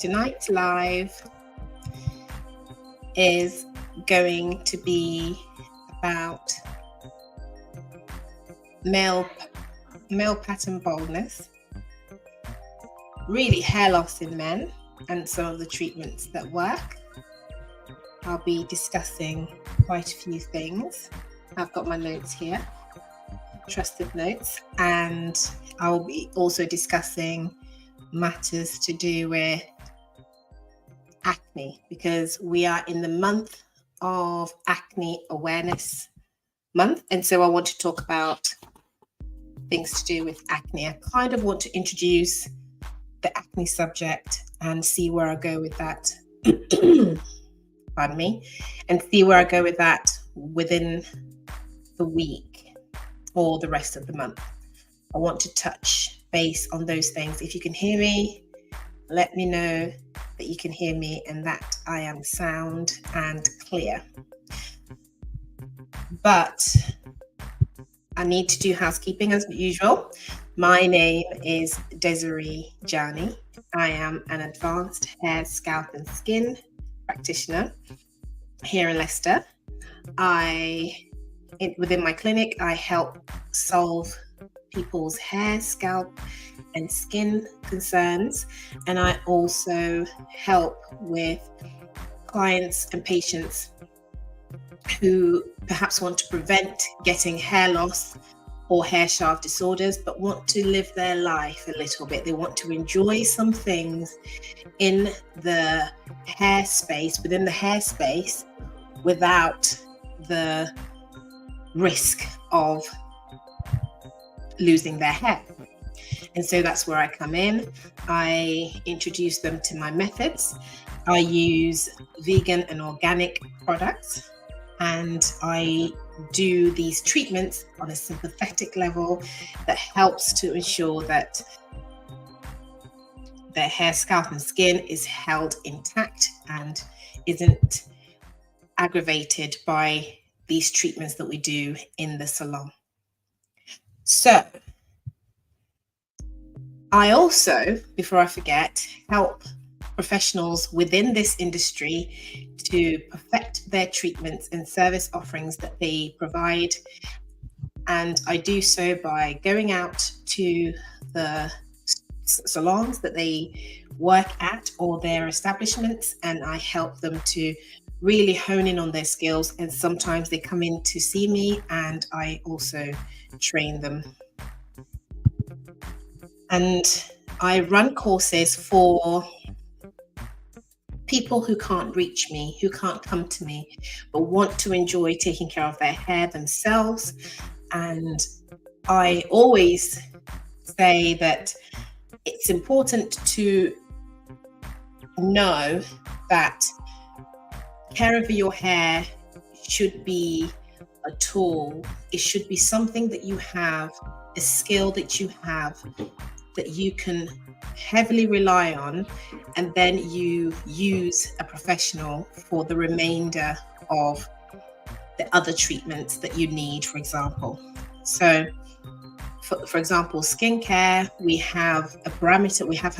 tonight's live is going to be about male pattern baldness, really hair loss in men, and some of the treatments that work. I'll be discussing quite a few things. I've got my notes here, trusted notes, and I'll be also discussing matters to do with acne, because we are in the month of acne awareness month, and so I want to talk about things to do with acne. I kind of want to introduce the acne subject and see where I go with that. Pardon me, and see where I go with that within the week or the rest of the month. I want to touch base on those things. If you can hear me, let me know that you can hear me and that I am sound and clear. But I need to do housekeeping as usual. My name is Djanie. I am an advanced hair, scalp and skin practitioner here in Leicester. Within my clinic, I help solve people's hair, scalp and skin concerns, and I also help with clients and patients who perhaps want to prevent getting hair loss or hair shaft disorders, but want to live their life a little bit. They want to enjoy some things in the hair space, within the hair space, without the risk of losing their hair. And so that's where I come in. I introduce them to my methods. I use vegan and organic products, and I do these treatments on a sympathetic level that helps to ensure that their hair, scalp and skin is held intact and isn't aggravated by these treatments that we do in the salon. So I also, before I forget, help professionals within this industry to perfect their treatments and service offerings that they provide. And I do so by going out to the salons that they work at or their establishments, and I help them to really hone in on their skills. And sometimes they come in to see me and I also train them. And I run courses for people who can't reach me, who can't come to me, but want to enjoy taking care of their hair themselves. And I always say that it's important to know that care over your hair should be a tool. It should be something that you have, a skill that you have, that you can heavily rely on, and then you use a professional for the remainder of the other treatments that you need, for example. So for example, skincare, we have a parameter, we have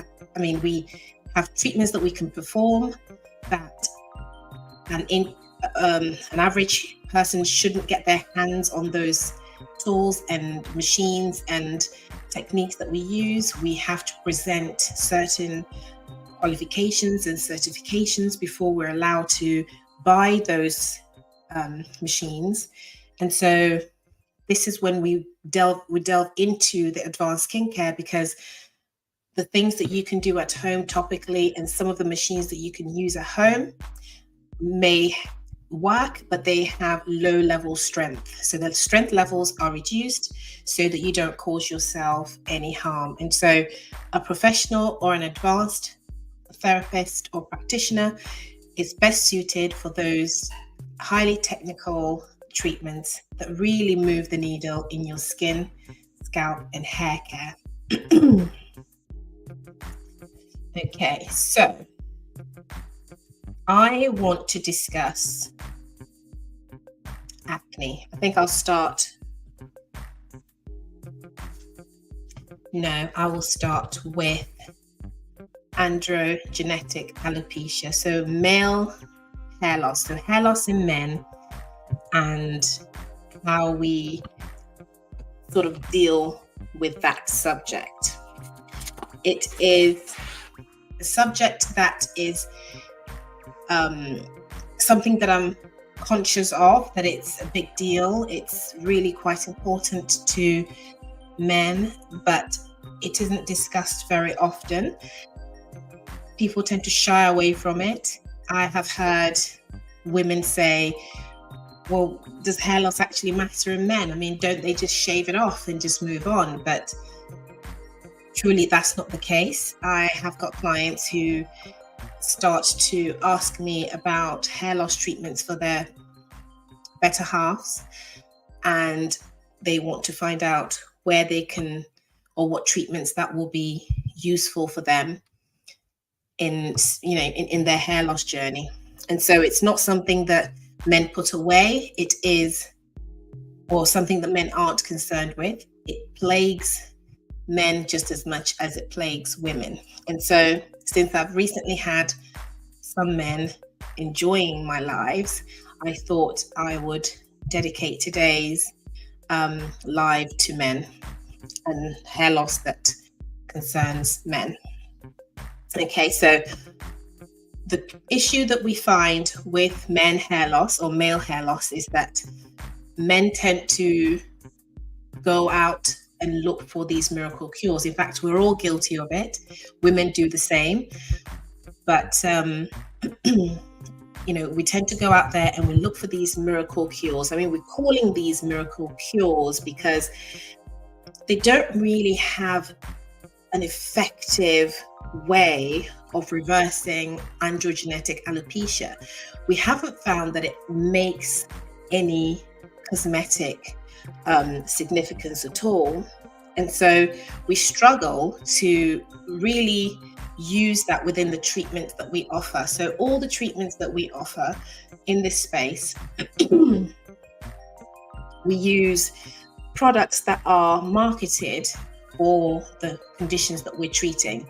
treatments that we can perform that an average person shouldn't get their hands on those tools and machines and techniques that we use. We have to present certain qualifications and certifications before we're allowed to buy those machines. And so this is when we delve into the advanced skincare, because the things that you can do at home topically and some of the machines that you can use at home may work, but they have low level strength. So the strength levels are reduced so that you don't cause yourself any harm. And so a professional or an advanced therapist or practitioner is best suited for those highly technical treatments that really move the needle in your skin, scalp and hair care. Okay, so I want to discuss acne. I think I'll start. No, I will start with androgenetic alopecia, so male hair loss, so hair loss in men, and how we sort of deal with that subject. It is a subject that is something that I'm conscious of, that it's a big deal. It's really quite important to men, but it isn't discussed very often. People tend to shy away from it. I have heard women say, well, does hair loss actually matter in men? I mean, don't they just shave it off and just move on? But truly, that's not the case. I have got clients who start to ask me about hair loss treatments for their better halves, and they want to find out where they can, or what treatments that will be useful for them in their hair loss journey. And so it's not something that men put away. It is, or something that men aren't concerned with. It plagues men just as much as it plagues women. And so since I've recently had some men enjoying my lives, I thought I would dedicate today's live to men and hair loss that concerns men. Okay, so the issue that we find with men hair loss or male hair loss is that men tend to go out and look for these miracle cures. In fact, we're all guilty of it. Women do the same. But, we tend to go out there and we look for these miracle cures. I mean, we're calling these miracle cures because they don't really have an effective way of reversing androgenetic alopecia. We haven't found that it makes any cosmetic significance at all. And so we struggle to really use that within the treatments that we offer. So all the treatments that we offer in this space, we use products that are marketed for the conditions that we're treating.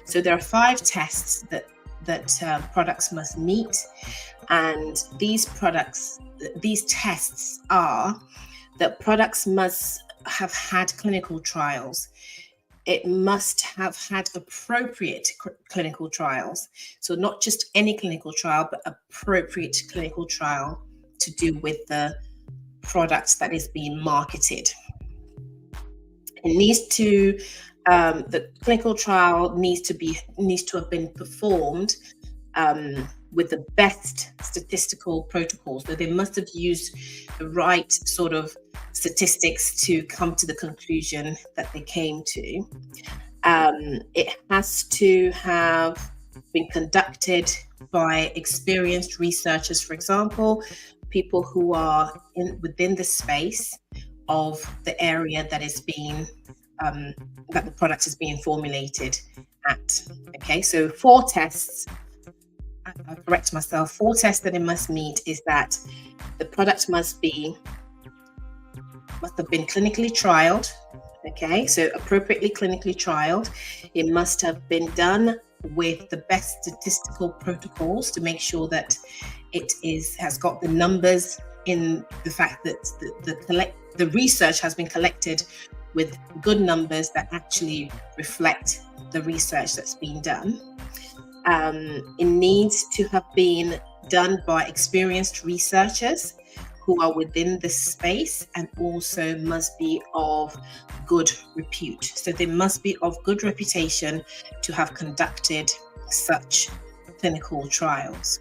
So there are 5 tests that products must meet, and these tests are that products must have had clinical trials. It must have had appropriate clinical trials. So not just any clinical trial, but appropriate clinical trial to do with the product that is being marketed. It needs to, the clinical trial needs to have been performed with the best statistical protocols. So they must have used the right sort of statistics to come to the conclusion that they came to. It has to have been conducted by experienced researchers, for example, people who are within the space of the area that is being that the product is being formulated at. Okay, so 4 tests. I'll correct myself. 4 tests that it must meet is that the product must have been clinically trialed. Okay, so appropriately clinically trialed. It must have been done with the best statistical protocols to make sure that it has got the numbers, in the fact that the research has been collected with good numbers that actually reflect the research that's been done. It needs to have been done by experienced researchers who are within this space, and also must be of good repute. So they must be of good reputation to have conducted such clinical trials.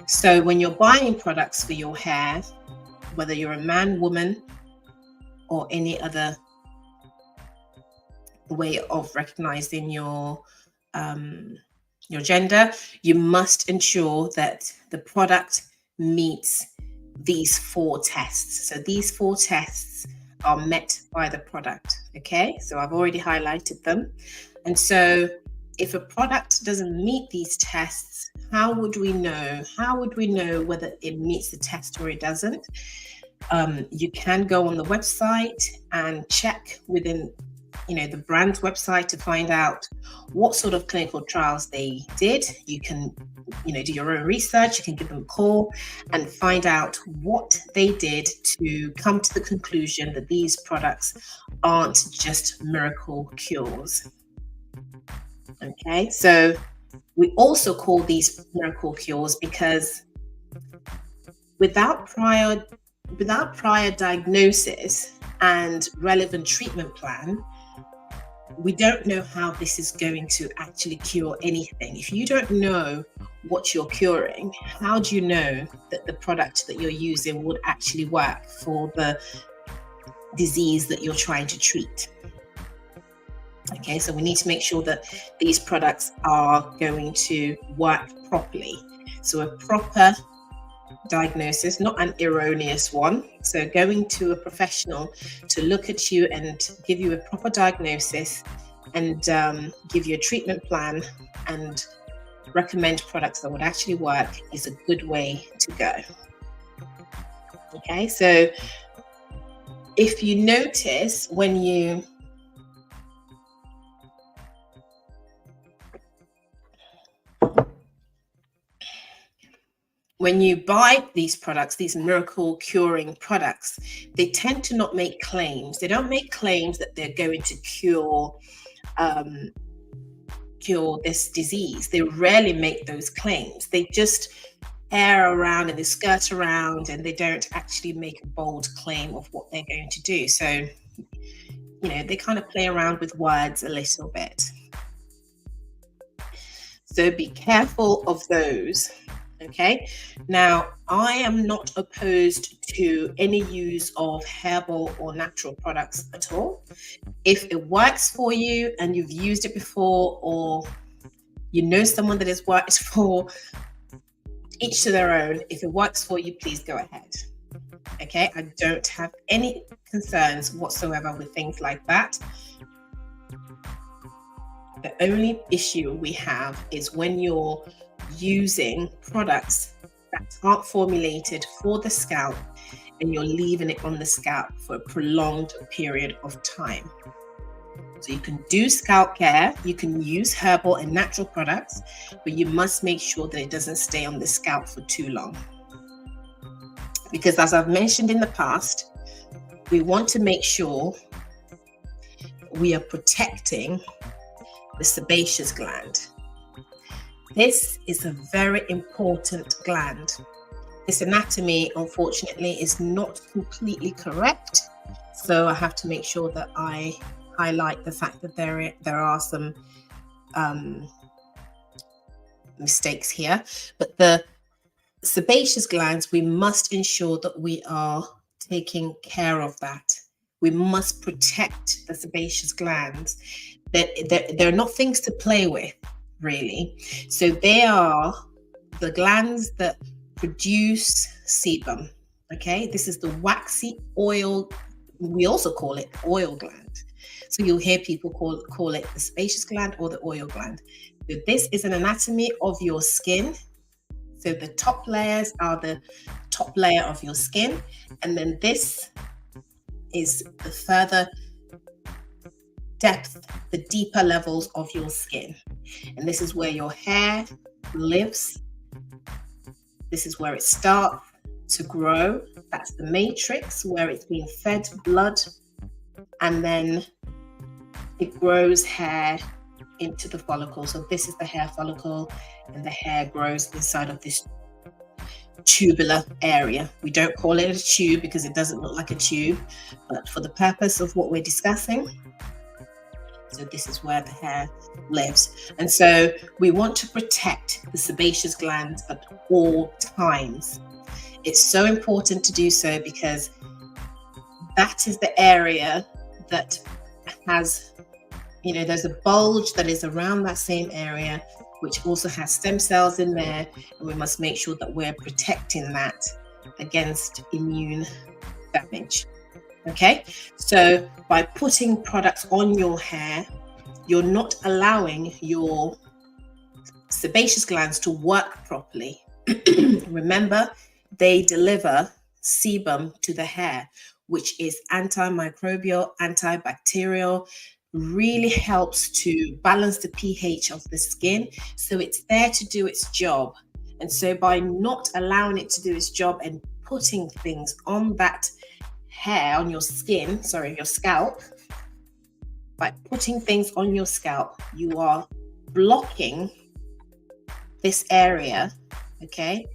So when you're buying products for your hair, whether you're a man, woman, or any other way of recognizing your gender, you must ensure that the product meets these 4 tests. So these 4 tests are met by the product. Okay, so I've already highlighted them. And so if a product doesn't meet these tests, how would we know? How would we know whether it meets the test or it doesn't? You can go on the website and check within the brand's website to find out what sort of clinical trials they did. You can, do your own research. You can give them a call and find out what they did to come to the conclusion that these products aren't just miracle cures. Okay, so we also call these miracle cures because without prior diagnosis and relevant treatment plan, we don't know how this is going to actually cure anything. If you don't know what you're curing, how do you know that the product that you're using would actually work for the disease that you're trying to treat? Okay, so we need to make sure that these products are going to work properly. So a proper diagnosis, not an erroneous one. So going to a professional to look at you and give you a proper diagnosis and give you a treatment plan and recommend products that would actually work is a good way to go. Okay, so if you notice when you buy these products, these miracle curing products, they tend to not make claims. They don't make claims that they're going to cure this disease. They rarely make those claims. They just air around and they skirt around, and they don't actually make a bold claim of what they're going to do. So, they kind of play around with words a little bit. So be careful of those. Okay, now I am not opposed to any use of herbal or natural products at all. If it works for you and you've used it before, or someone that has worked for, each to their own. If it works for you, please go ahead. Okay, I don't have any concerns whatsoever with things like that. The only issue we have is when you're using products that aren't formulated for the scalp and you're leaving it on the scalp for a prolonged period of time. So you can do scalp care, you can use herbal and natural products, but you must make sure that it doesn't stay on the scalp for too long. Because as I've mentioned in the past, we want to make sure we are protecting the sebaceous gland. This is a very important gland. Its anatomy, unfortunately, is not completely correct. So I have to make sure that I highlight the fact that there are some mistakes here. But the sebaceous glands, we must ensure that we are taking care of that. We must protect the sebaceous glands. They're not things to play with, really. So they are the glands that produce sebum. Okay, this is the waxy oil. We also call it oil gland. So you'll hear people call it the sebaceous gland or the oil gland. So this is an anatomy of your skin. So the top layers are the top layer of your skin, and then this is the further depth, the deeper levels of your skin. And this is where your hair lives. This is where it starts to grow. That's the matrix where it's being fed blood, and then it grows hair into the follicle. So this is the hair follicle, and the hair grows inside of this tubular area. We don't call it a tube because it doesn't look like a tube, but for the purpose of what we're discussing, so this is where the hair lives. And so we want to protect the sebaceous glands at all times. It's so important to do so because that is the area that has, there's a bulge that is around that same area, which also has stem cells in there. And we must make sure that we're protecting that against immune damage. Okay, so by putting products on your hair, you're not allowing your sebaceous glands to work properly. Remember, they deliver sebum to the hair, which is antimicrobial, antibacterial, really helps to balance the pH of the skin. So it's there to do its job. And so by not allowing it to do its job and putting things on that hair, on your skin, sorry, your scalp, by putting things on your scalp, you are blocking this area, okay?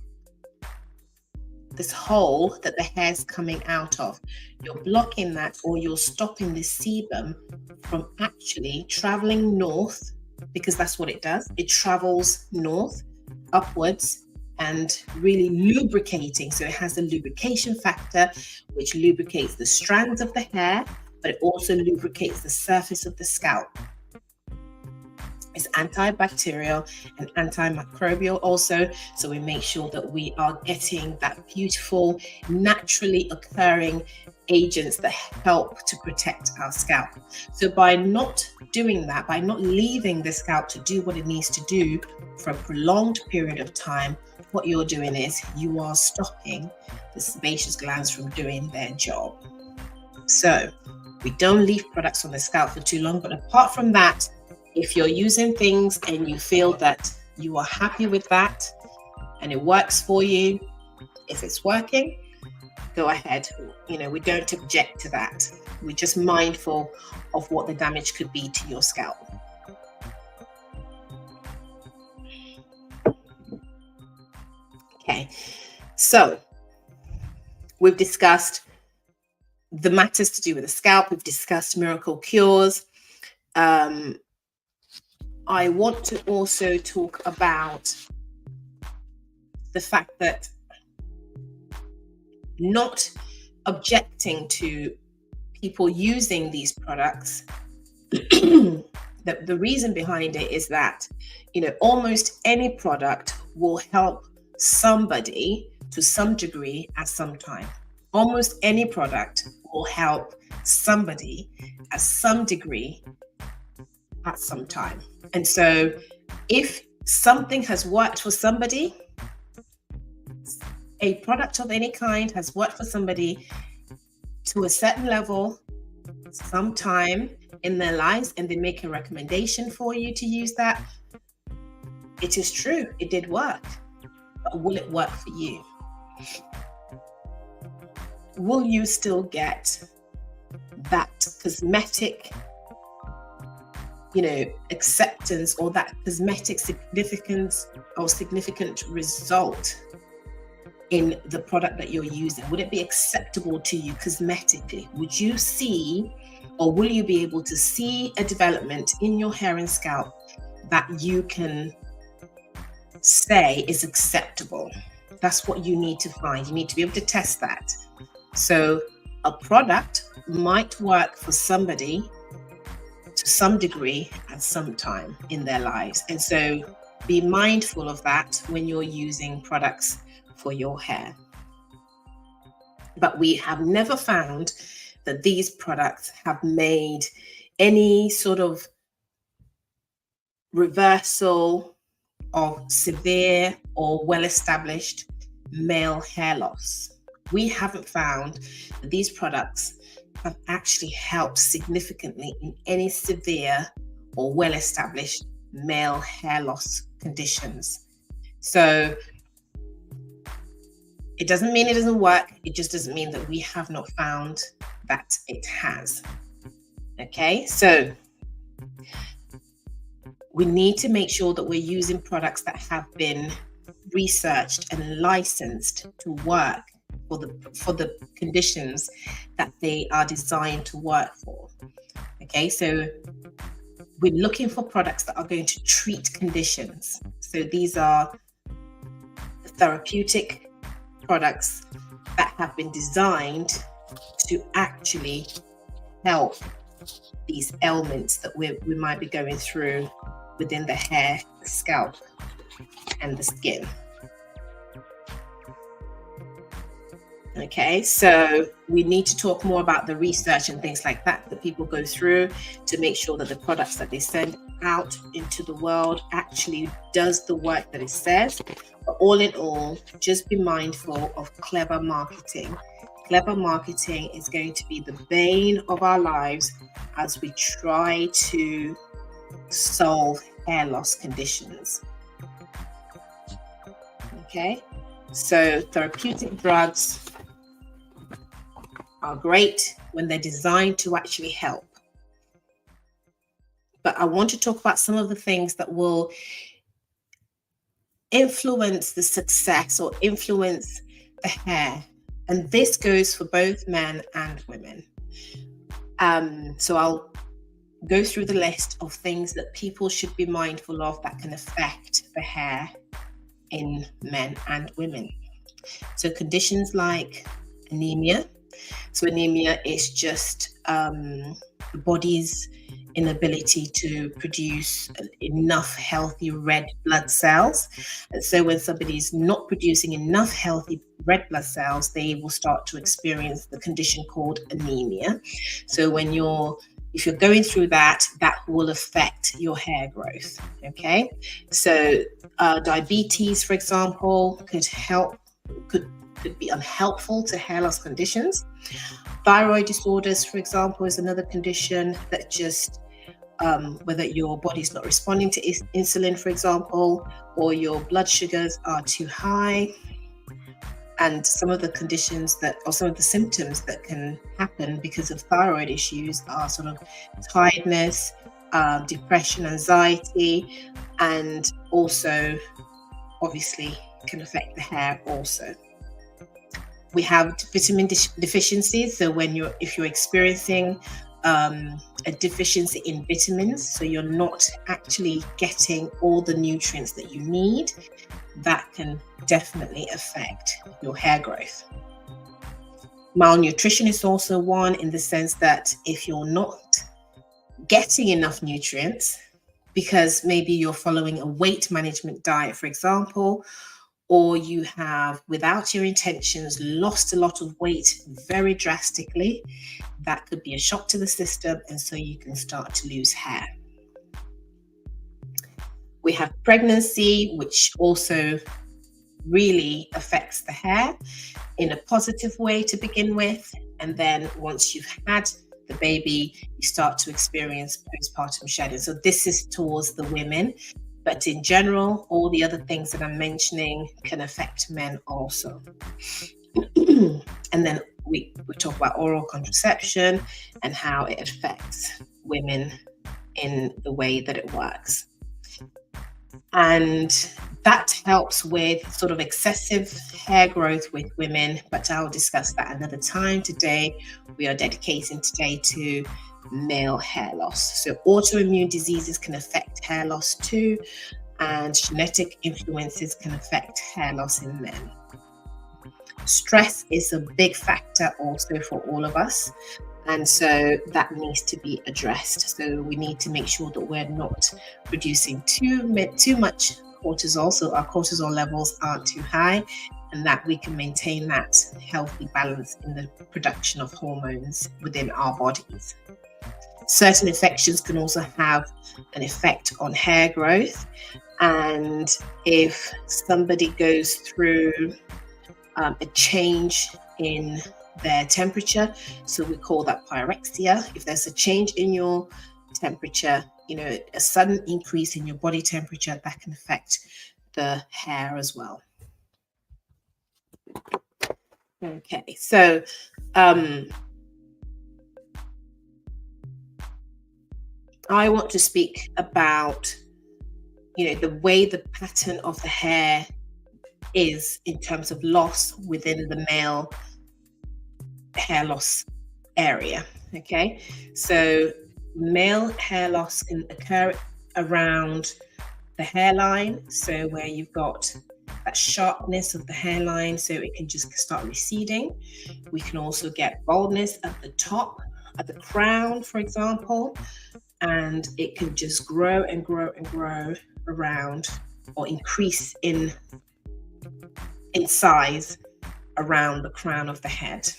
This hole that the hair's coming out of. You're blocking that, or you're stopping the sebum from actually traveling north, because that's what it does. It travels north, upwards, and really lubricating. So it has a lubrication factor, which lubricates the strands of the hair, but it also lubricates the surface of the scalp. It's antibacterial and antimicrobial also. So we make sure that we are getting that beautiful, naturally occurring agents that help to protect our scalp. So by not doing that, by not leaving the scalp to do what it needs to do for a prolonged period of time, what you're doing is you are stopping the sebaceous glands from doing their job. So we don't leave products on the scalp for too long, but apart from that, if you're using things and you feel that you are happy with that and it works for you, if it's working, go ahead. You know, we don't object to that. We're just mindful of what the damage could be to your scalp. Okay, so we've discussed the matters to do with the scalp. We've discussed miracle cures. I want to also talk about the fact that not objecting to people using these products, the reason behind it is that, you know, almost any product will help somebody to some degree at some time. Almost any product will help somebody at some degree at some time. And so if something has worked for somebody, a product of any kind has worked for somebody to a certain level, sometime in their lives, and they make a recommendation for you to use that, it is true, it did work. But will it work for you? Will you still get that cosmetic, you know, acceptance, or that cosmetic significance or significant result in the product that you're using? Would it be acceptable to you cosmetically? Would you see, or will you be able to see a development in your hair and scalp that you can say is acceptable? That's what you need to find. You need to be able to test that. So a product might work for somebody to some degree at some time in their lives. And so be mindful of that when you're using products for your hair. But we have never found that these products have made any sort of reversal of severe or well-established male hair loss. We haven't found that these products have actually helped significantly in any severe or well-established male hair loss conditions. So it doesn't mean it doesn't work. It just doesn't mean that we have not found that it has. Okay, so we need to make sure that we're using products that have been researched and licensed to work for the conditions that they are designed to work for. Okay, so we're looking for products that are going to treat conditions. So these are therapeutic products that have been designed to actually help these ailments that we might be going through within the hair, the scalp, and the skin. Okay, so we need to talk more about the research and things like that people go through to make sure that the products that they send out into the world actually does the work that it says. But all in all, just be mindful of clever marketing Clever marketing is going to be the bane of our lives as we try to solve hair loss conditions. Okay, so therapeutic drugs are great when they're designed to actually help. But I want to talk about some of the things that will influence the success or influence the hair. And this goes for both men and women. So I'll go through the list of things that people should be mindful of that can affect the hair in men and women. So conditions like anemia. So anemia is just the body's inability to produce enough healthy red blood cells. And so when somebody's not producing enough healthy red blood cells, they will start to experience the condition called anemia. So if you're going through that, that will affect your hair growth. Okay, so diabetes, for example, could be unhelpful to hair loss conditions. Thyroid disorders, for example, is another condition that just whether your body's not responding to insulin, for example, or your blood sugars are too high. And some of the conditions or some of the symptoms that can happen because of thyroid issues are sort of tiredness, depression, anxiety, and also obviously can affect the hair also. We have vitamin deficiencies. So if you're experiencing a deficiency in vitamins, so you're not actually getting all the nutrients that you need, that can definitely affect your hair growth. Malnutrition is also one, in the sense that if you're not getting enough nutrients because maybe you're following a weight management diet, for example, or you have, without your intentions, lost a lot of weight very drastically, that could be a shock to the system, and so you can start to lose hair. We have pregnancy, which also really affects the hair in a positive way to begin with. And then once you've had the baby, you start to experience postpartum shedding. So this is towards the women. But in general, all the other things that I'm mentioning can affect men also. And then we talk about oral contraception and how it affects women in the way that it works. And that helps with sort of excessive hair growth with women, but I'll discuss that another time. Today, we are dedicating today to male hair loss. So autoimmune diseases can affect hair loss too, and genetic influences can affect hair loss in men. Stress is a big factor also for all of us, and so that needs to be addressed. So we need to make sure that we're not producing too much cortisol, so our cortisol levels aren't too high, and that we can maintain that healthy balance in the production of hormones within our bodies. Certain infections can also have an effect on hair growth, and if somebody goes through a change in their temperature, so we call that pyrexia. If there's a change in your temperature, a sudden increase in your body temperature, that can affect the hair as well. Okay, so I want to speak about the way the pattern of the hair is in terms of loss within the male hair loss area. Okay, so male hair loss can occur around the hairline, so where you've got that sharpness of the hairline, so it can just start receding. We can also get baldness at the top, at the crown, for example, and it can just grow and grow and grow around, or increase in size around the crown of the head.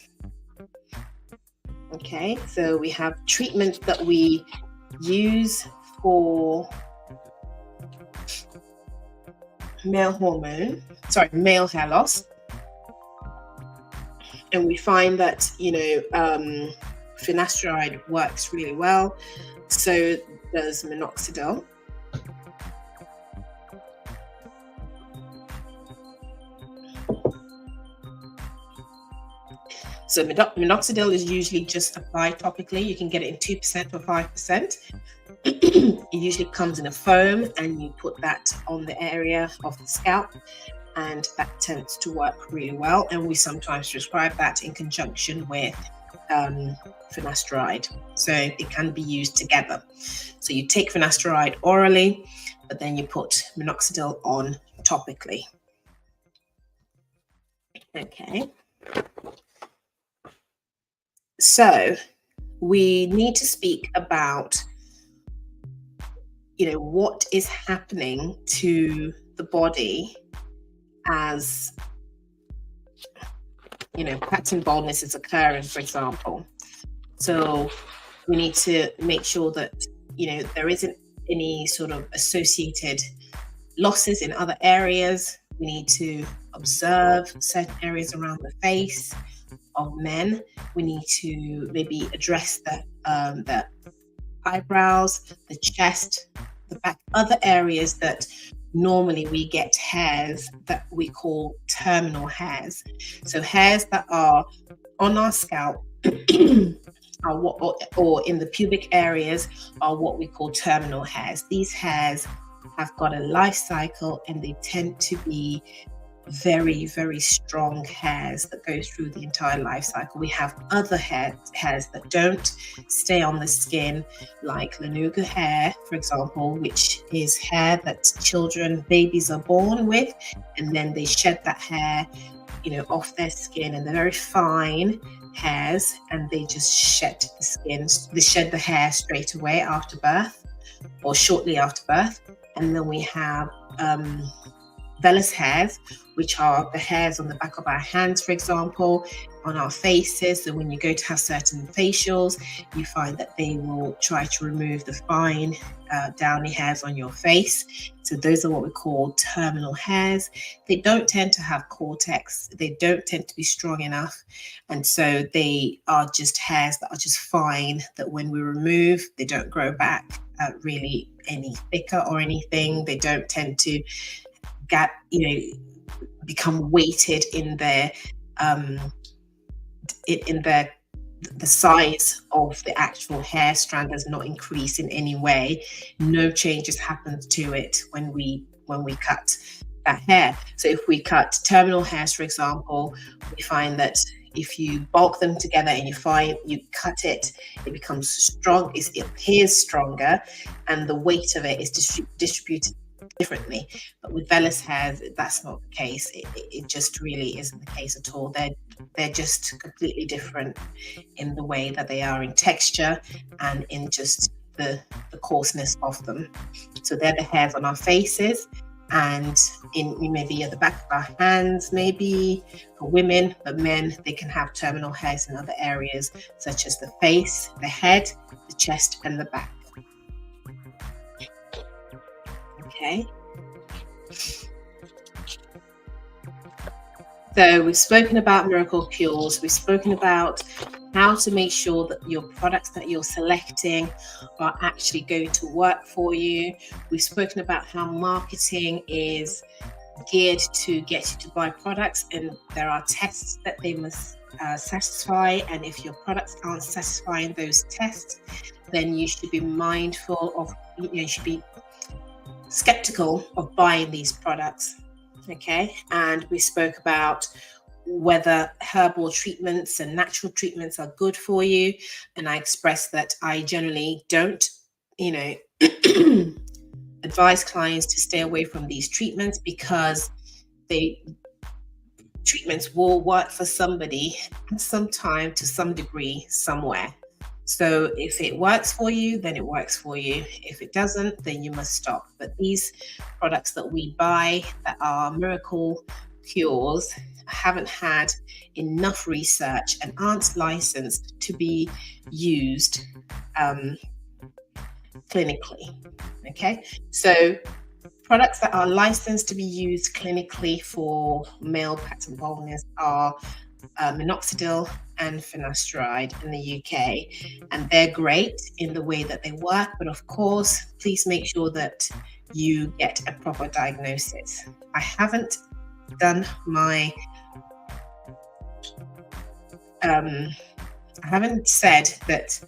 Okay, so we have treatment that we use for male hair loss. And we find that, finasteride works really well. So does minoxidil. So minoxidil is usually just applied topically. You can get it in 2% or 5%. It usually comes in a foam, and you put that on the area of the scalp, and that tends to work really well. And we sometimes prescribe that in conjunction with finasteride. So it can be used together. So you take finasteride orally, but then you put minoxidil on topically. Okay. So we need to speak about, what is happening to the body as, pattern baldness is occurring, for example. So we need to make sure that, there isn't any sort of associated losses in other areas. We need to observe certain areas around the face of men. We need to maybe address the eyebrows, the chest, the back, other areas that normally we get hairs that we call terminal hairs. So hairs that are on our scalp or in the pubic areas are what we call terminal hairs. These hairs have got a life cycle, and they tend to be very, very strong hairs that go through the entire life cycle. We have other hairs that don't stay on the skin, like lanuga hair, for example, which is hair that babies are born with, and then they shed that hair, off their skin, and they're very fine hairs, and they just shed the skin. They shed the hair straight away after birth or shortly after birth. And then we have vellus hairs, which are the hairs on the back of our hands, for example, on our faces. So when you go to have certain facials, you find that they will try to remove the fine downy hairs on your face. So those are what we call terminal hairs. They don't tend to have cortex. They don't tend to be strong enough. And so they are just hairs that are just fine, that when we remove, they don't grow back really any thicker or anything. They don't tend to become weighted in their the size of the actual hair strand does not increase in any way. No changes happen to it when we cut that hair. So if we cut terminal hairs, for example, we find that if you bulk them together and you cut it, it becomes strong. It appears stronger, and the weight of it is distributed differently. But with vellus hairs, that's not the case. It just really isn't the case at all. They're just completely different in the way that they are in texture and in just the coarseness of them. So they're the hairs on our faces, and in maybe at the back of our hands, maybe for women, but men, they can have terminal hairs in other areas, such as the face, the head, the chest, and the back. Okay. So we've spoken about miracle cures. We've spoken about how to make sure that your products that you're selecting are actually going to work for you. We've spoken about how marketing is geared to get you to buy products, and there are tests that they must satisfy. And if your products aren't satisfying those tests, then you should be mindful of, you should be skeptical of buying these products. Okay, and we spoke about whether herbal treatments and natural treatments are good for you, and I expressed that I generally don't advise clients to stay away from these treatments, because treatments will work for somebody at some time, to some degree, somewhere. So if it works for you, then it works for you. If it doesn't, then you must stop. But these products that we buy that are miracle cures haven't had enough research and aren't licensed to be used clinically. Okay, so products that are licensed to be used clinically for male pattern baldness are minoxidil and finasteride in the UK, and they're great in the way that they work. But of course, please make sure that you get a proper diagnosis. I haven't done my I haven't said that,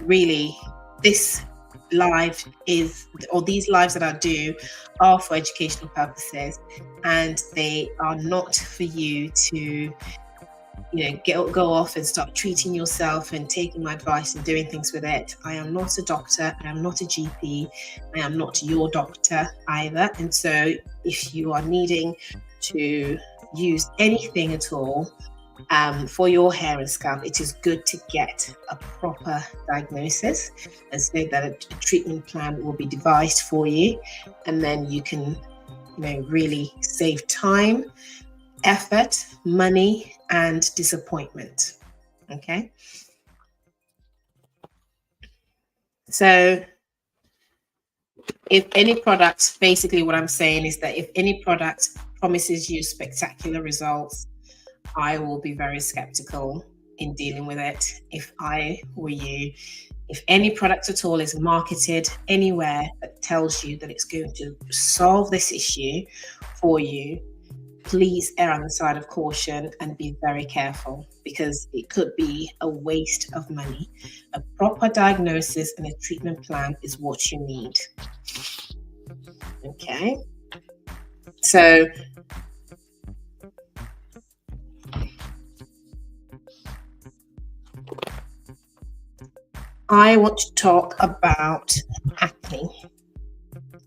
really this live is, or these lives that I do are for educational purposes, and they are not for you to go off and start treating yourself and taking my advice and doing things with it. I am not a doctor, I am not a GP, I am not your doctor either. And so if you are needing to use anything at all for your hair and scalp, it is good to get a proper diagnosis, and so that a treatment plan will be devised for you, and then you can really save time, effort, money, and disappointment. Okay, so if any product, basically what I'm saying is that if any product promises you spectacular results, I will be very skeptical in dealing with it if I were you. If any product at all is marketed anywhere that tells you that it's going to solve this issue for you, please err on the side of caution and be very careful, because it could be a waste of money. A proper diagnosis and a treatment plan is what you need. Okay, so I want to talk about acne.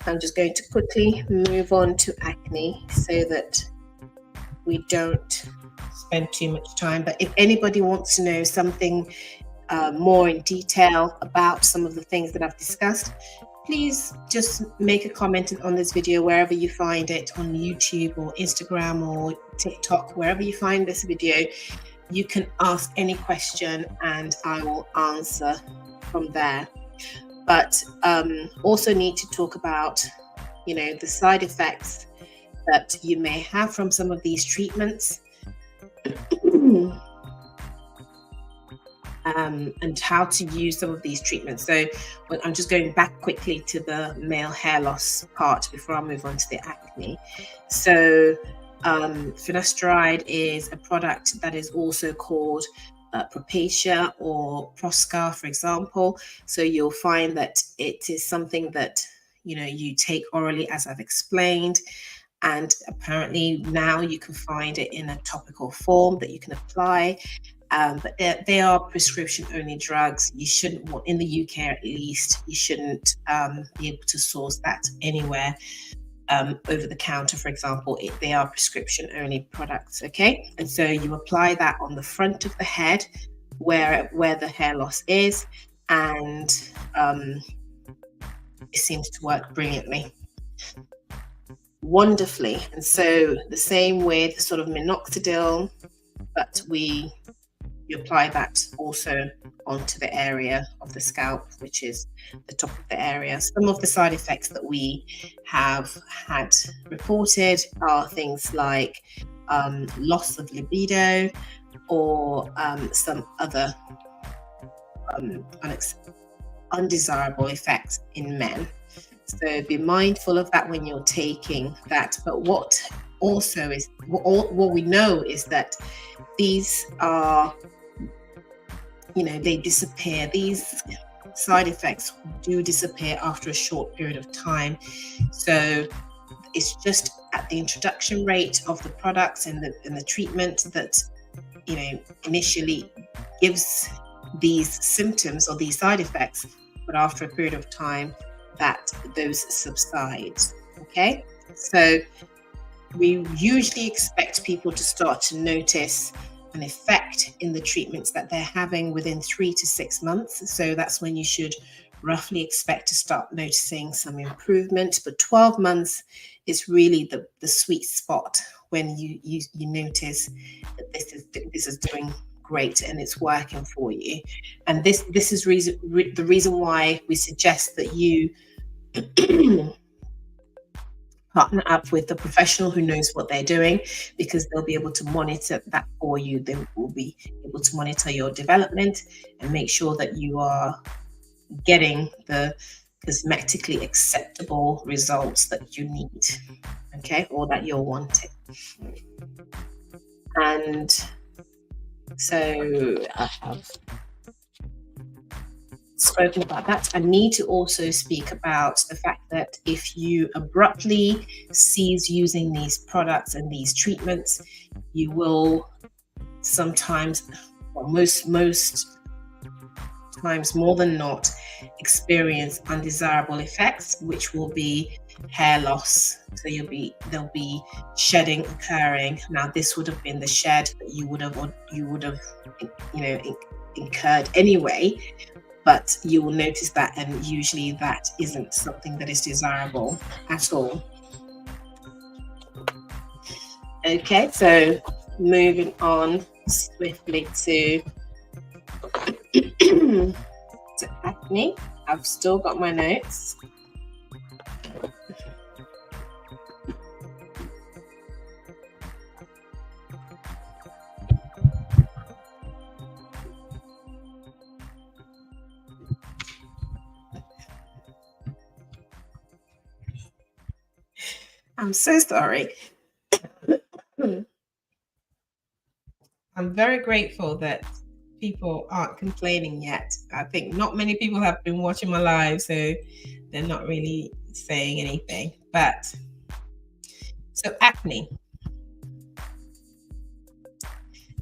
I'm just going to quickly move on to acne so that we don't spend too much time. But if anybody wants to know something more in detail about some of the things that I've discussed, please just make a comment on this video wherever you find it, on YouTube or Instagram or TikTok, wherever you find this video. You can ask any question and I will answer from there. But also need to talk about, the side effects that you may have from some of these treatments, and how to use some of these treatments. So I'm just going back quickly to the male hair loss part before I move on to the acne. So finasteride is a product that is also called Propacia or Proscar, for example. So you'll find that it is something that you take orally, as I've explained, and apparently now you can find it in a topical form that you can apply. But they are prescription only drugs. You shouldn't want, in the UK at least, you shouldn't be able to source that anywhere over the counter, for example. They are prescription only products. Okay, and so you apply that on the front of the head where the hair loss is, and it seems to work brilliantly, wonderfully. And so the same with sort of minoxidil, but you apply that also onto the area of the scalp, which is the top of the area. Some of the side effects that we have had reported are things like loss of libido, or some other undesirable effects in men. So be mindful of that when you're taking that. But what also is, what we know is that these are, they disappear. These side effects do disappear after a short period of time. So it's just at the introduction rate of the products and the treatment that, initially gives these symptoms or these side effects, but after a period of time that those subside. Okay, so we usually expect people to start to notice an effect in the treatments that they're having within 3 to 6 months. So that's when you should roughly expect to start noticing some improvement. But 12 months is really the sweet spot when you notice that this is doing great and it's working for you. And this is the reason why we suggest that you partner up with a professional who knows what they're doing, because they'll be able to monitor that for you. They will be able to monitor your development and make sure that you are getting the cosmetically acceptable results that you need, okay, or that you're wanting. And so I have spoken about that. I need to also speak about the fact that if you abruptly cease using these products and these treatments, you will sometimes, well, most times more than not, experience undesirable effects, which will be hair loss. So there'll be shedding occurring. Now, this would have been the shed that you would have incurred anyway, but you will notice that, and usually that isn't something that is desirable at all. Okay, so moving on swiftly to to acne. I've still got my notes. I'm so sorry. I'm very grateful that people aren't complaining yet. I think not many people have been watching my live, so they're not really saying anything. But so acne.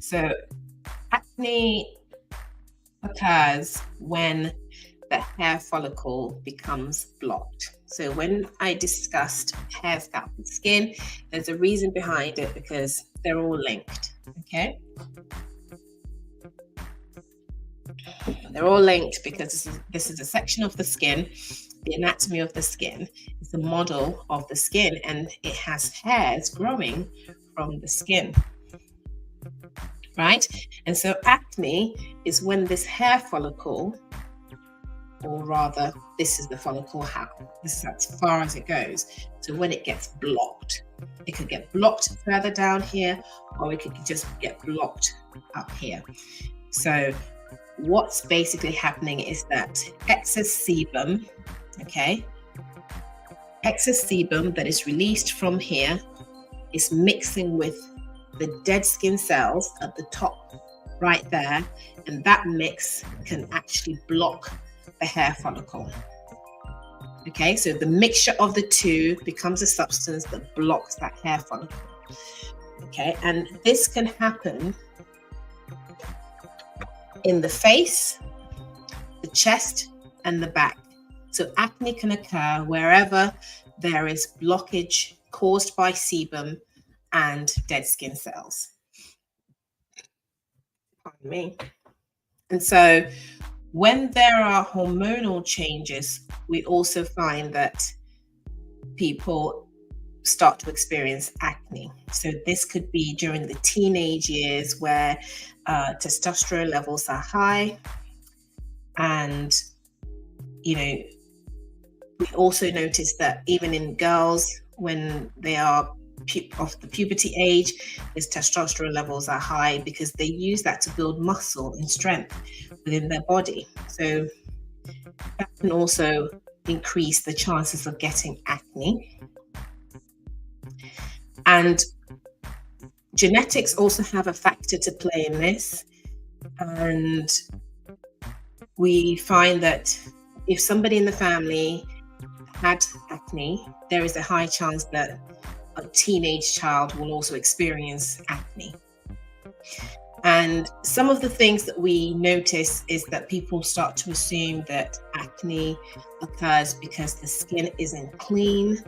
So acne occurs when the hair follicle becomes blocked. So when I discussed hair, scalp, and skin, there's a reason behind it, because they're all linked. Okay. They're all linked because this is a section of the skin. The anatomy of the skin is the model of the skin, and it has hairs growing from the skin, right? And so acne is when this hair follicle, or rather, this is the follicle, this is as far as it goes. So when it gets blocked, it could get blocked further down here, or it could just get blocked up here. So what's basically happening is that excess sebum, okay, excess sebum that is released from here is mixing with the dead skin cells at the top right there, and that mix can actually block the hair follicle. Okay, so the mixture of the two becomes a substance that blocks that hair follicle. Okay, and this can happen in the face, the chest, and the back. So acne can occur wherever there is blockage caused by sebum and dead skin cells. Pardon me. And so when there are hormonal changes, we also find that people start to experience acne. So this could be during the teenage years, where testosterone levels are high, and we also notice that even in girls, when they are of the puberty age, there's testosterone levels are high, because they use that to build muscle and strength within their body. So that can also increase the chances of getting acne. And genetics also have a factor to play in this. And we find that if somebody in the family had acne, there is a high chance that a teenage child will also experience acne. And some of the things that we notice is that people start to assume that acne occurs because the skin isn't clean,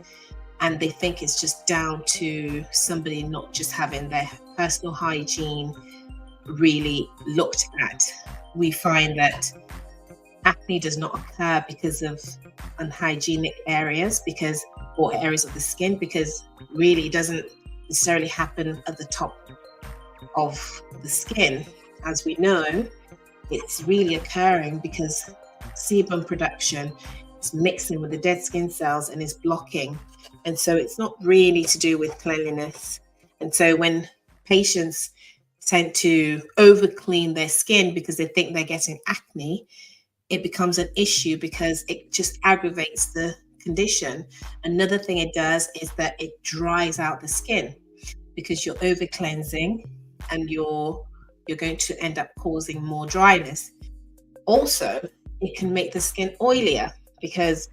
and they think it's just down to somebody not just having their personal hygiene really looked at. We find that acne does not occur because of unhygienic areas, or areas of the skin, because really it doesn't necessarily happen at the top of the skin. As we know, it's really occurring because sebum production is mixing with the dead skin cells and is blocking And so it's not really to do with cleanliness. And so when patients tend to over clean their skin because they think they're getting acne, it becomes an issue because it just aggravates the condition. Another thing it does is that it dries out the skin because you're over cleansing, and you're going to end up causing more dryness. Also, it can make the skin oilier because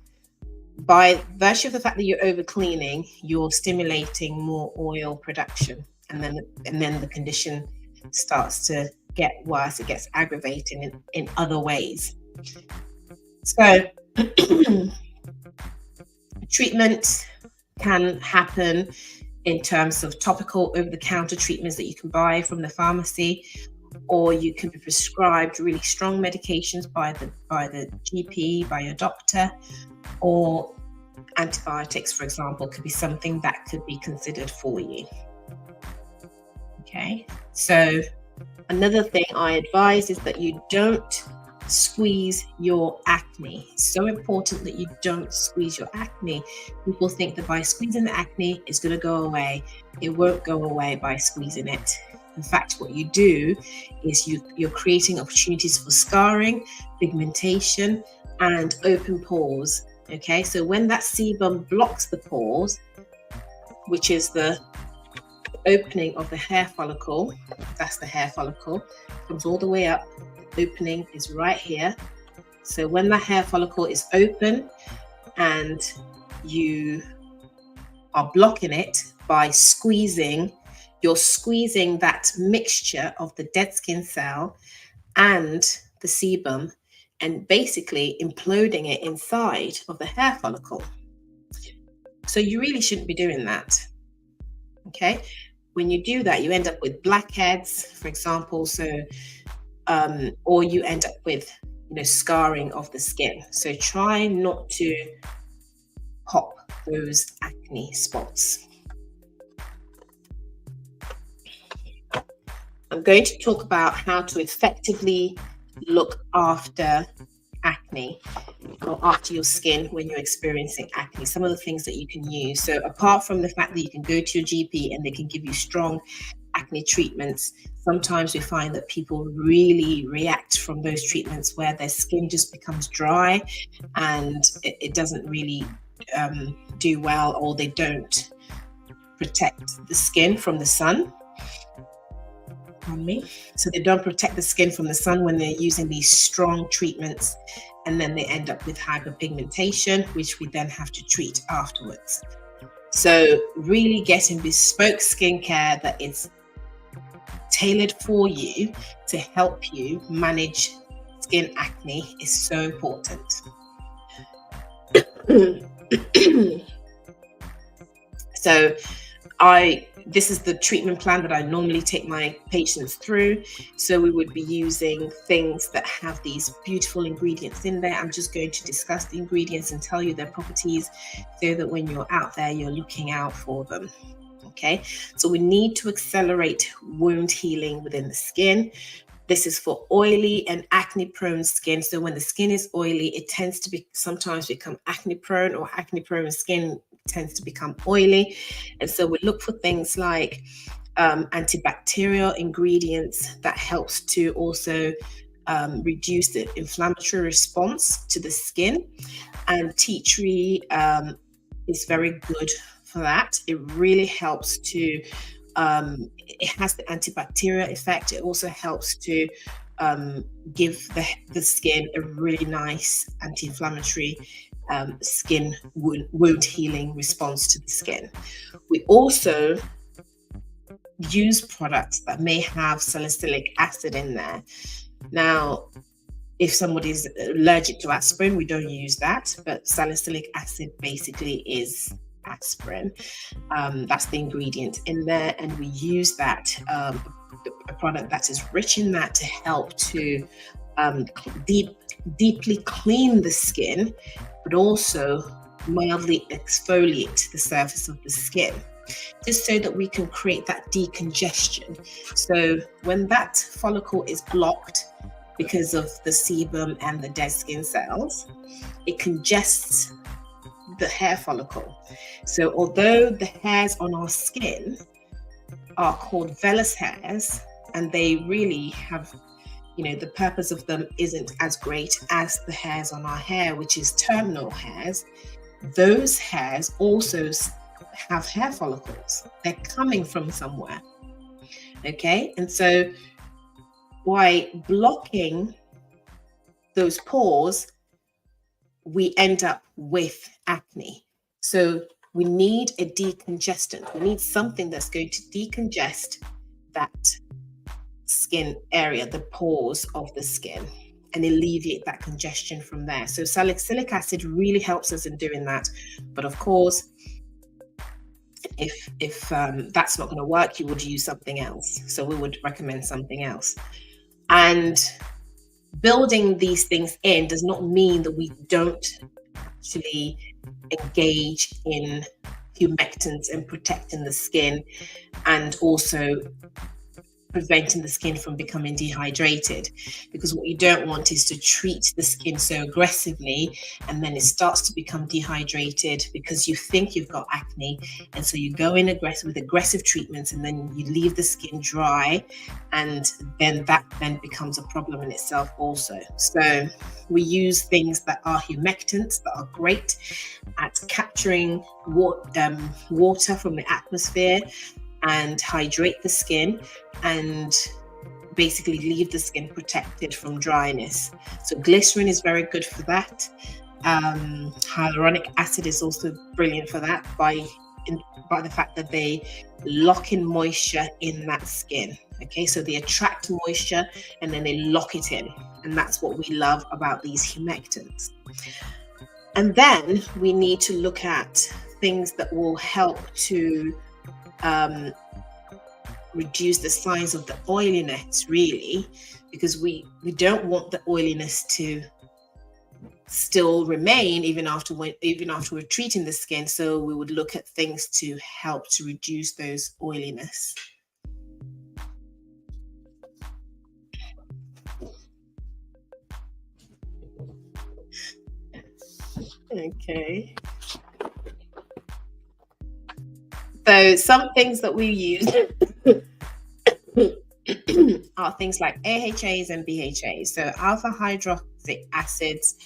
by virtue of the fact that you're over cleaning, you're stimulating more oil production, and then the condition starts to get worse. It gets aggravated in other ways. So treatment can happen in terms of topical over-the-counter treatments that you can buy from the pharmacy, or you can be prescribed really strong medications by the GP, by your doctor, or antibiotics, for example, could be something that could be considered for you. Okay, so another thing I advise is that you don't squeeze your acne. It's so important that you don't squeeze your acne. People think that by squeezing the acne, it's going to go away. It won't go away by squeezing it. In fact, what you do is you're creating opportunities for scarring, pigmentation, and open pores. Okay, so when that sebum blocks the pores, which is the opening of the hair follicle, that's the hair follicle, comes all the way up. Opening is right here. So when the hair follicle is open and you are blocking it by squeezing, you're squeezing that mixture of the dead skin cell and the sebum and basically imploding it inside of the hair follicle. So you really shouldn't be doing that. Okay, when you do that, you end up with blackheads, for example. So or you end up with scarring of the skin. So try not to pop those acne spots. I'm going to talk about how to effectively look after acne or after your skin when you're experiencing acne. Some of the things that you can use. So apart from the fact that you can go to your GP and they can give you strong acne treatments, sometimes we find that people really react from those treatments where their skin just becomes dry and it doesn't really do well, or they don't protect the skin from the sun. So they don't protect the skin from the sun when they're using these strong treatments, and then they end up with hyperpigmentation, which we then have to treat afterwards. So really getting bespoke skincare that is tailored for you to help you manage skin acne is so important. So this is the treatment plan that I normally take my patients through. So we would be using things that have these beautiful ingredients in there. I'm just going to discuss the ingredients and tell you their properties so that when you're out there, you're looking out for them. Okay, so we need to accelerate wound healing within the skin. This is for oily and acne prone skin. So when the skin is oily, it tends to sometimes become acne prone, or acne prone skin tends to become oily. And so we look for things like antibacterial ingredients that helps to also reduce the inflammatory response to the skin. And tea tree is very good for that. It really helps to it has the antibacterial effect. It also helps to give the skin a really nice anti-inflammatory skin wound healing response to the skin. We also use products that may have salicylic acid in there. Now, if somebody's allergic to aspirin, we don't use that, but salicylic acid basically is aspirin. That's the ingredient in there, and we use that a product that is rich in that to help to deeply clean the skin, but also mildly exfoliate the surface of the skin, just so that we can create that decongestion. So when that follicle is blocked because of the sebum and the dead skin cells, it congests the hair follicle. So although the hairs on our skin are called vellus hairs, and they really have, the purpose of them isn't as great as the hairs on our hair, which is terminal hairs, those hairs also have hair follicles. They're coming from somewhere. Okay, and so by blocking those pores, we end up with acne. So we need a decongestant. We need something that's going to decongest that skin area, the pores of the skin, and alleviate that congestion from there. So salicylic acid really helps us in doing that. But of course, if that's not going to work, you would use something else. So we would recommend something else. And building these things in does not mean that we don't actually engage in humectants and protecting the skin, and also preventing the skin from becoming dehydrated, because what you don't want is to treat the skin so aggressively and then it starts to become dehydrated because you think you've got acne, and so you go in with aggressive treatments and then you leave the skin dry, and then that becomes a problem in itself also. So we use things that are humectants, that are great at capturing water from the atmosphere and hydrate the skin, and basically leave the skin protected from dryness. So glycerin is very good for that. Hyaluronic acid is also brilliant for that by the fact that they lock in moisture in that skin. Okay, so they attract moisture and then they lock it in, and that's what we love about these humectants. And then we need to look at things that will help to reduce the signs of the oiliness, really, because we don't want the oiliness to still remain even after we're treating the skin. So we would look at things to help to reduce those oiliness. Okay. So some things that we use are things like AHAs and BHAs. So alpha hydroxy acids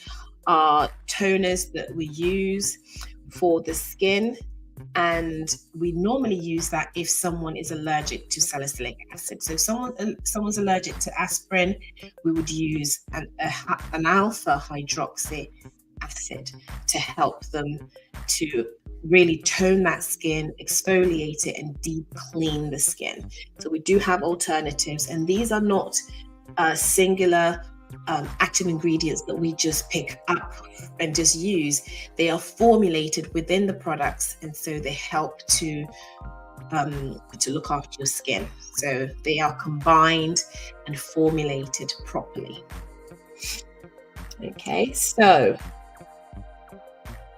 are toners that we use for the skin, and we normally use that if someone is allergic to salicylic acid. So if someone's allergic to aspirin, we would use an alpha hydroxy acid to help them to really tone that skin, exfoliate it, and deep clean the skin. So we do have alternatives, and these are not singular active ingredients that we just pick up and just use. They are formulated within the products, and so they help to look after your skin. So they are combined and formulated properly. Okay, so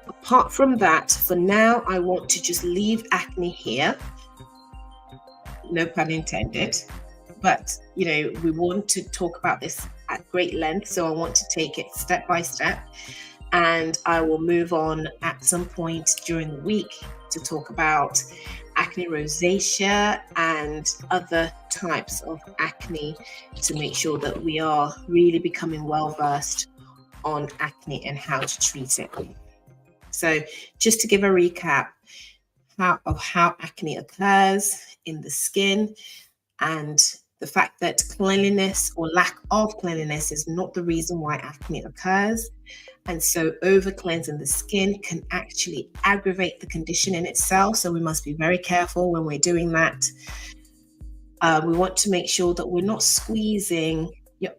apart from that, for now, I want to just leave acne here. No pun intended. But, we want to talk about this at great length, so I want to take it step by step. And I will move on at some point during the week to talk about acne rosacea and other types of acne, to make sure that we are really becoming well versed on acne and how to treat it. So just to give a recap of how acne occurs in the skin, and the fact that cleanliness or lack of cleanliness is not the reason why acne occurs. And so over cleansing the skin can actually aggravate the condition in itself. So we must be very careful when we're doing that. We want to make sure that we're not squeezing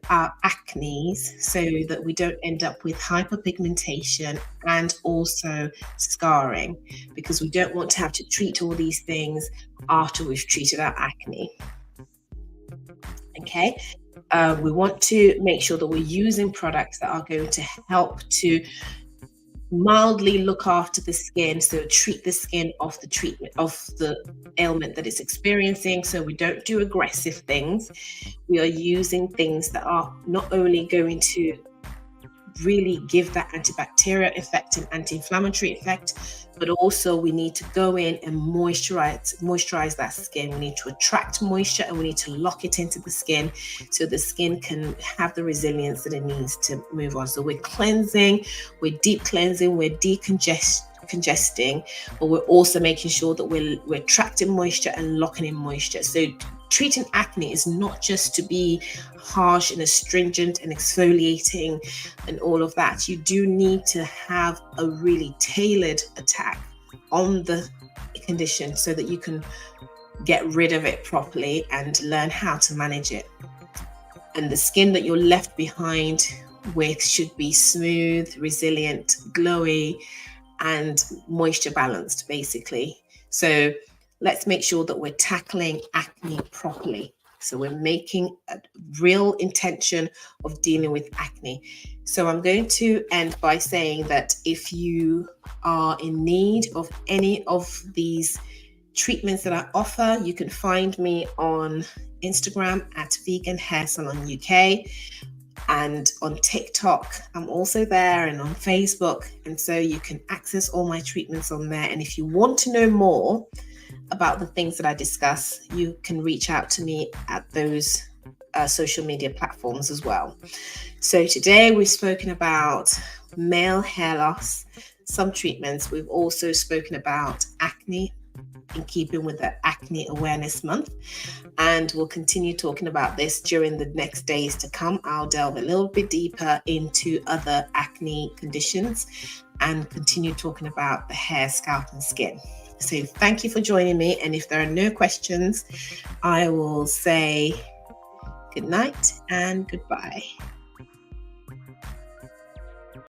our acne so that we don't end up with hyperpigmentation and also scarring, because we don't want to have to treat all these things after we've treated our acne. Okay, we want to make sure that we're using products that are going to help to mildly look after the skin, so treat the skin of the treatment of the ailment that it's experiencing. So we don't do aggressive things. We are using things that are not only going to really give that antibacterial effect and anti-inflammatory effect, but also we need to go in and moisturize that skin. We need to attract moisture and we need to lock it into the skin so the skin can have the resilience that it needs to move on. So we're cleansing, we're deep cleansing, we're decongesting, but we're also making sure that we're attracting moisture and locking in moisture. So treating acne is not just to be harsh and astringent and exfoliating and all of that. You do need to have a really tailored attack on the condition so that you can get rid of it properly and learn how to manage it. And the skin that you're left behind with should be smooth, resilient, glowy, and moisture balanced, basically. So let's make sure that we're tackling acne properly. So we're making a real intention of dealing with acne. So I'm going to end by saying that if you are in need of any of these treatments that I offer, you can find me on Instagram at Vegan Hair Salon UK. And on TikTok, I'm also there, and on Facebook. And so you can access all my treatments on there. And if you want to know more about the things that I discuss, you can reach out to me at those social media platforms as well. So today we've spoken about male hair loss, some treatments. We've also spoken about acne in keeping with the Acne Awareness Month. And we'll continue talking about this during the next days to come. I'll delve a little bit deeper into other acne conditions and continue talking about the hair, scalp, and skin. So thank you for joining me. And if there are no questions, I will say good night and goodbye.